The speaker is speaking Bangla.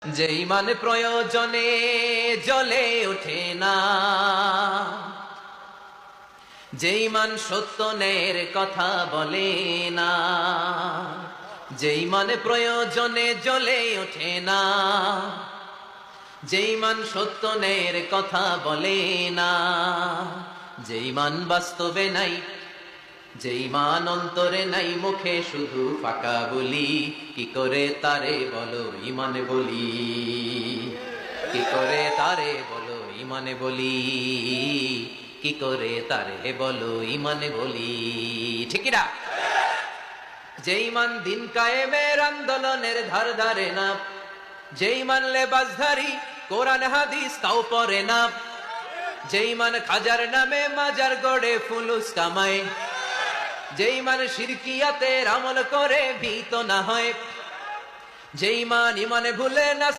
যে ইমান প্রয়োজনে জ্বলে ওঠে না, যে ইমান সত্য ন্যায়ের কথা বলে না, যে ইমান প্রয়োজনে জ্বলে ওঠে না, যে ইমান সত্য ন্যায়ের কথা বলে না, যে ইমান বাস্তবে নাই, যে ইমান অন্তরে নাই, মুখে শুধু ফাঁকা বলি, কি করে তারে বলো ইমানে বলি, কি করে তারে বলো ইমানে বলি, কি করে তারে বলো ইমানে বলি, ঠিক না? যে ইমান দিন কায়েমের আন্দোলনের ধার ধারে না, যে ইমান লেবাসধারী কোরআন হাদিস তাও পড়ে না, যে ইমান খাজার নামে মাজার গড়ে ফুলুস কামায়, যে ইমান শিরকিয়াতের আমল করে ভীত না হয়, যে ইমান ইমানে ভুলে না